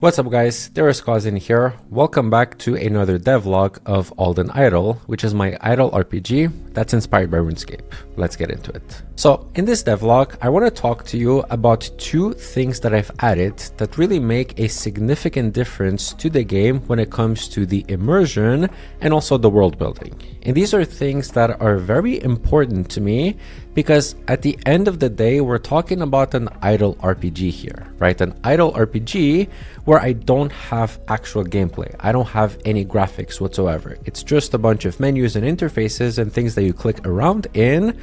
What's up guys, there's Alden here. Welcome back to another devlog of Alden Idle, which is my idle RPG that's inspired by RuneScape. Let's get into it. So in this devlog, I want to talk to you about two things that I've added that really make a significant difference to the game when it comes to the immersion and also the world building. And these are things that are very important to me because at the end of the day, we're talking about an idle RPG here, right? An idle RPG where I don't have actual gameplay. I don't have any graphics whatsoever. It's just a bunch of menus and interfaces and things that you click around in.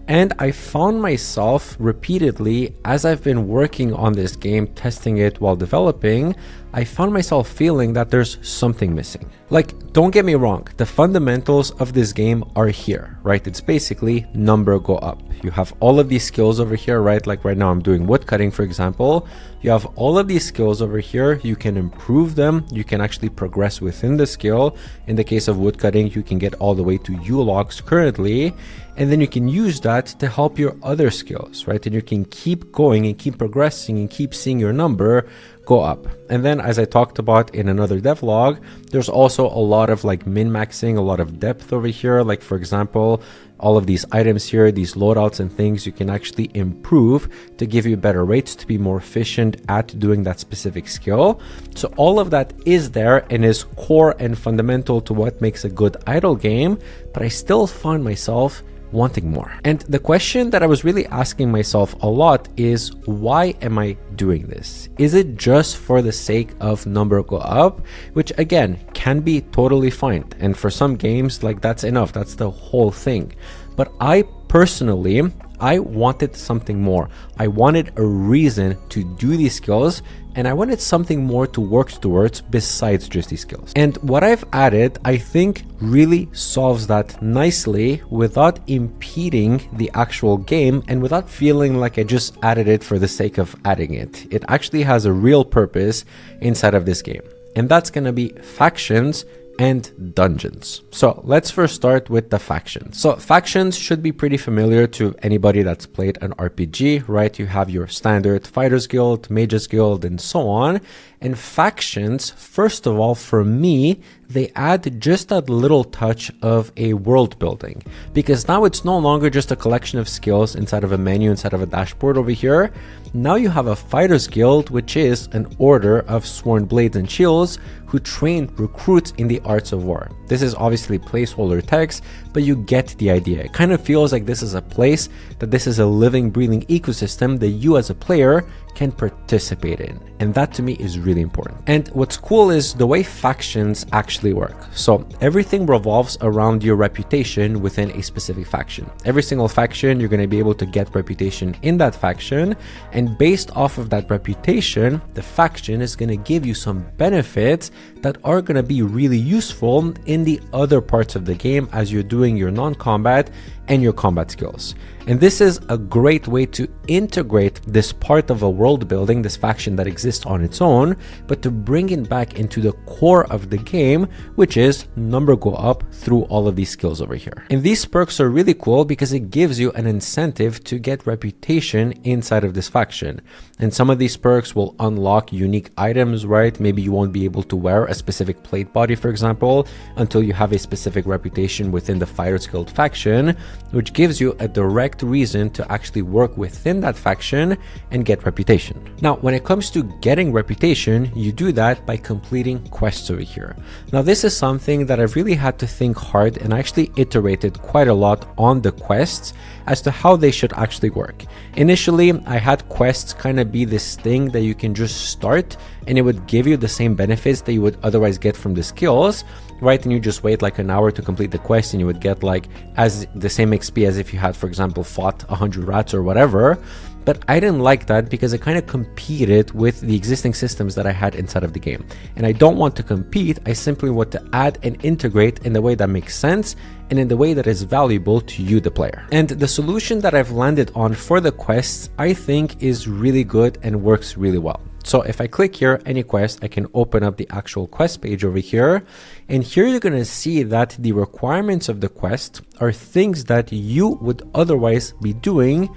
And I found myself repeatedly, as I've been working on this game, testing it while developing, I found myself feeling that there's something missing. Like, don't get me wrong, the fundamentals of this game are here, right? It's basically number go up. You have all of these skills over here, right? Like right now I'm doing woodcutting, for example. You have all of these skills over here. You can improve them. You can actually progress within the skill. In the case of woodcutting, you can get all the way to U logs currently. And then you can use that to help your other skills, right? And you can keep going and keep progressing and keep seeing your number go up. And then as I talked about in another devlog, there's also a lot of like min-maxing, a lot of depth over here. Like for example, all of these items here, these loadouts and things you can actually improve to give you better rates, to be more efficient at doing that specific skill. So all of that is there and is core and fundamental to what makes a good idle game, but I still find myself wanting more. And the question that I was really asking myself a lot is, why am I doing this? Is it just for the sake of number go up, which again can be totally fine, and for some games like that's enough, that's the whole thing. But I personally wanted something more. I wanted a reason to do these skills, and I wanted something more to work towards besides just these skills. And what I've added, I think, really solves that nicely without impeding the actual game and without feeling like I just added it for the sake of adding it. It actually has a real purpose inside of this game, and that's going to be factions and dungeons. So let's first start with the factions. So factions should be pretty familiar to anybody that's played an RPG, right? You have your standard Fighters Guild, Mages Guild, and so on. And factions, first of all, for me, they add just that little touch of a world building, because now it's no longer just a collection of skills inside of a menu, inside of a dashboard over here. Now you have a Fighters Guild, which is an order of sworn blades and shields who train recruits in the arts of war. This is obviously placeholder text, but you get the idea. It kind of feels like this is a place, that this is a living, breathing ecosystem that you as a player can participate in. And that to me is really important. And what's cool is the way factions actually work. So everything revolves around your reputation within a specific faction. Every single faction, you're going to be able to get reputation in that faction. And based off of that reputation, the faction is going to give you some benefits that are going to be really useful in the other parts of the game as you're doing your non-combat and your combat skills. And this is a great way to integrate this part of a world building, this faction that exists on its own, but to bring it back into the core of the game, which is number go up through all of these skills over here. And these perks are really cool because it gives you an incentive to get reputation inside of this faction. And some of these perks will unlock unique items, right? Maybe you won't be able to wear a specific plate body, for example, until you have a specific reputation within the Fighters Guild faction, which gives you a direct reason to actually work within that faction and get reputation. Now, when it comes to getting reputation, you do that by completing quests over here. Now, this is something that I've really had to think hard, and I actually iterated quite a lot on the quests as to how they should actually work. Initially, I had quests kind of be this thing that you can just start and it would give you the same benefits that you would otherwise get from the skills, right? And you just wait like an hour to complete the quest and you would get like as the same XP as if you had, for example, fought 100 rats or whatever. But I didn't like that because it kind of competed with the existing systems that I had inside of the game. And I don't want to compete. I simply want to add and integrate in the way that makes sense and in the way that is valuable to you, the player. And the solution that I've landed on for the quests, I think is really good and works really well. So if I click here, any quest, I can open up the actual quest page over here. And here you're going to see that the requirements of the quest are things that you would otherwise be doing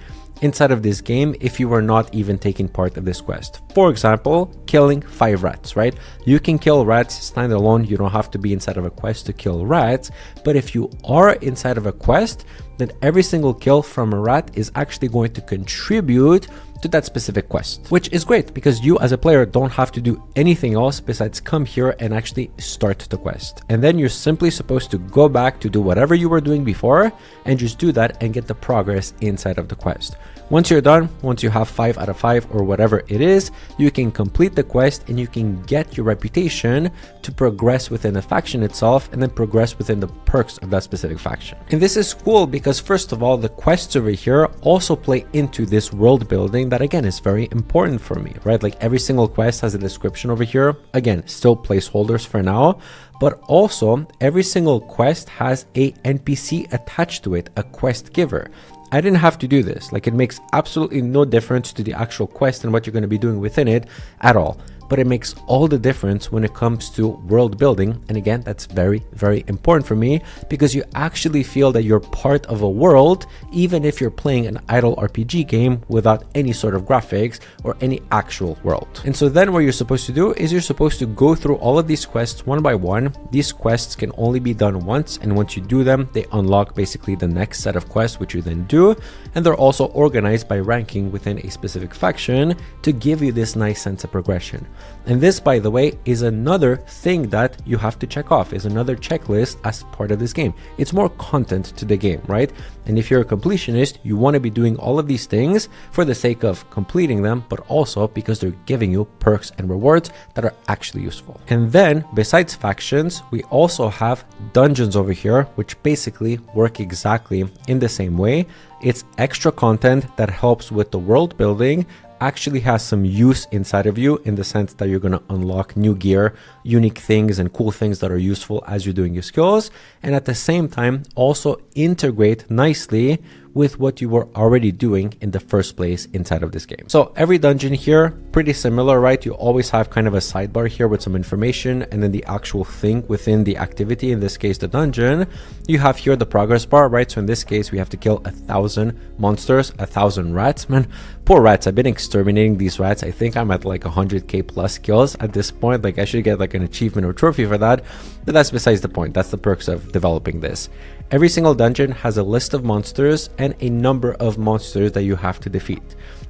inside of this game if you were not even taking part of this quest. For example, killing 5 rats, right? You can kill rats standalone. You don't have to be inside of a quest to kill rats. But if you are inside of a quest, then every single kill from a rat is actually going to contribute to that specific quest, which is great because you as a player don't have to do anything else besides come here and actually start the quest. And then you're simply supposed to go back to do whatever you were doing before and just do that and get the progress inside of the quest. Once you're done, once you have 5 out of 5 or whatever it is, you can complete the quest and you can get your reputation to progress within the faction itself and then progress within the perks of that specific faction. And this is cool because first of all, the quests over here also play into this world building that again is very important for me, right? Like every single quest has a description over here. Again, still placeholders for now, but also every single quest has a NPC attached to it, a quest giver. I didn't have to do this. Like it makes absolutely no difference to the actual quest and what you're going to be doing within it at all. But it makes all the difference when it comes to world building. And again, that's very, very important for me because you actually feel that you're part of a world, even if you're playing an idle RPG game without any sort of graphics or any actual world. And so then what you're supposed to do is you're supposed to go through all of these quests one by one. These quests can only be done once. And once you do them, they unlock basically the next set of quests, which you then do. And they're also organized by ranking within a specific faction to give you this nice sense of progression. And this, by the way, is another thing that you have to check off, is another checklist as part of this game. It's more content to the game, right? And if you're a completionist, you want to be doing all of these things for the sake of completing them, but also because they're giving you perks and rewards that are actually useful. And then besides factions, we also have dungeons over here, which basically work exactly in the same way. It's extra content that helps with the world building, actually has some use inside of you in the sense that you're going to unlock new gear, unique things and cool things that are useful as you're doing your skills, and at the same time also integrate nicely with what you were already doing in the first place inside of this game. So every dungeon here, pretty similar, right? You always have kind of a sidebar here with some information and then the actual thing within the activity, in this case, the dungeon. You have here the progress bar, right? So in this case, we have to kill 1,000 monsters, 1,000 rats. Man, poor rats. I've been exterminating these rats. I think I'm at like 100k plus kills at this point. Like I should get like an achievement or trophy for that, but that's besides the point. That's the perks of developing this. Every single dungeon has a list of monsters and a number of monsters that you have to defeat.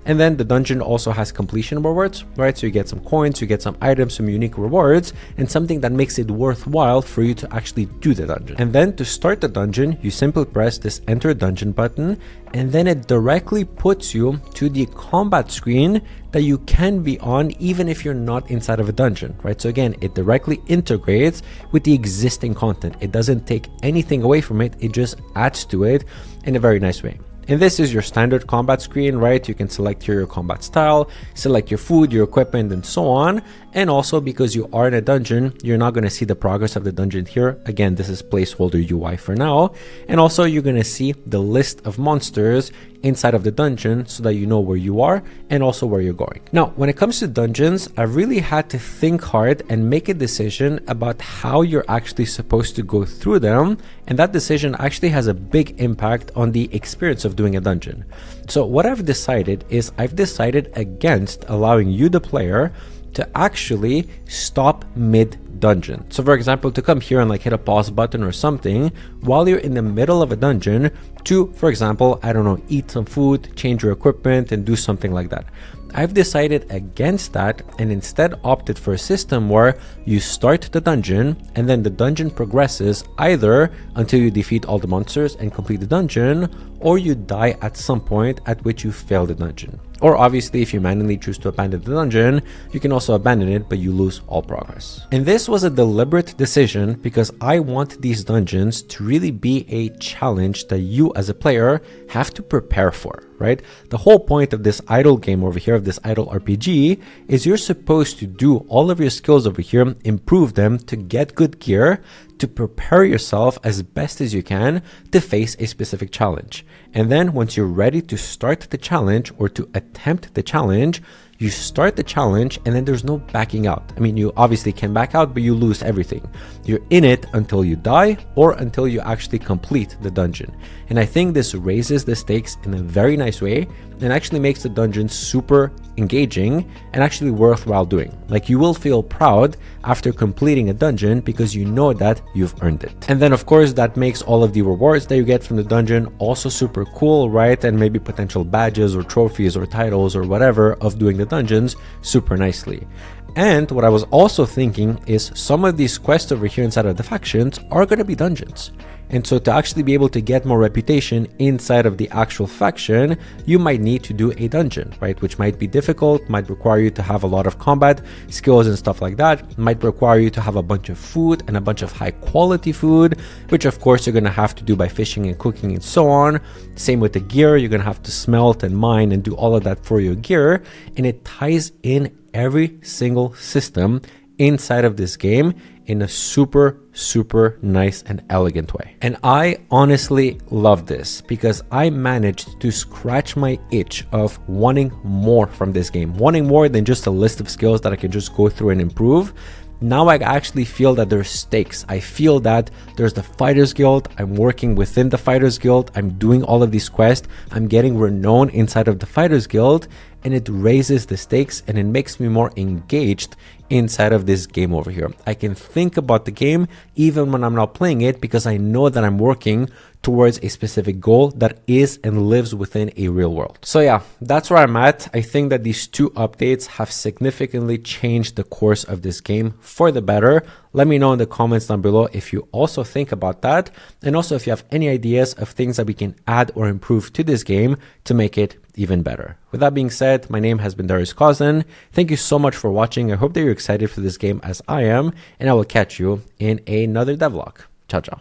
And then the dungeon also has completion rewards, right? So you get some coins, you get some items, some unique rewards, and something that makes it worthwhile for you to actually do the dungeon. And then to start the dungeon, you simply press this enter dungeon button, and then it directly puts you to the combat screen that you can be on even if you're not inside of a dungeon, right? So again, it directly integrates with the existing content. It doesn't take anything away from it. It just adds to it in a very nice way. And this is your standard combat screen, right? You can select here your combat style, select your food, your equipment, and so on. And also because you are in a dungeon, you're not going to see the progress of the dungeon here. Again, this is placeholder UI for now. And also you're going to see the list of monsters inside of the dungeon so that you know where you are and also where you're going. Now, when it comes to dungeons, I really had to think hard and make a decision about how you're actually supposed to go through them. And that decision actually has a big impact on the experience of doing a dungeon. So what I've decided is I've decided against allowing you, the player, to actually stop mid dungeon. So for example, to come here and like hit a pause button or something while you're in the middle of a dungeon to, for example, I don't know, eat some food, change your equipment and do something like that. I've decided against that and instead opted for a system where you start the dungeon and then the dungeon progresses either until you defeat all the monsters and complete the dungeon, or you die at some point at which you fail the dungeon. Or obviously, if you manually choose to abandon the dungeon, you can also abandon it, but you lose all progress. And this was a deliberate decision because I want these dungeons to really be a challenge that you as a player have to prepare for, right? The whole point of this idle game over here, of this idle RPG, is you're supposed to do all of your skills over here, improve them to get good gear, to prepare yourself as best as you can to face a specific challenge. And then once you're ready to start the challenge or to attempt the challenge, you start the challenge and then there's no backing out. I mean, you obviously can back out, but you lose everything. You're in it until you die or until you actually complete the dungeon. And I think this raises the stakes in a very nice way and actually makes the dungeon super engaging and actually worthwhile doing. Like, you will feel proud after completing a dungeon because you know that you've earned it. And then of course that makes all of the rewards that you get from the dungeon also super cool, right? And maybe potential badges or trophies or titles or whatever of doing the dungeons super nicely. And what I was also thinking is some of these quests over here inside of the factions are going to be dungeons. And so to actually be able to get more reputation inside of the actual faction, you might need to do a dungeon, right? Which might be difficult, might require you to have a lot of combat skills and stuff like that, might require you to have a bunch of food and a bunch of high quality food, which of course you're going to have to do by fishing and cooking and so on. Same with the gear, you're going to have to smelt and mine and do all of that for your gear. And it ties in every single system inside of this game in a super nice and elegant way. And I honestly love this because I managed to scratch my itch of wanting more from this game, wanting more than just a list of skills that I can just go through and improve. Now I actually feel that there's stakes. I feel that there's the Fighters Guild. I'm working within the Fighters Guild. I'm doing all of these quests. I'm getting renown inside of the Fighters Guild, and it raises the stakes and it makes me more engaged inside of this game over here. I can think about the game even when I'm not playing it because I know that I'm working towards a specific goal that is and lives within a real world. So yeah, that's where I'm at. I think that these two updates have significantly changed the course of this game for the better. Let me know in the comments down below if you also think about that, and also if you have any ideas of things that we can add or improve to this game to make it even better. With that being said, my name has been Darius Kozin. Thank you so much for watching. I hope that you're excited for this game as I am, and I will catch you in another devlog. Ciao, ciao.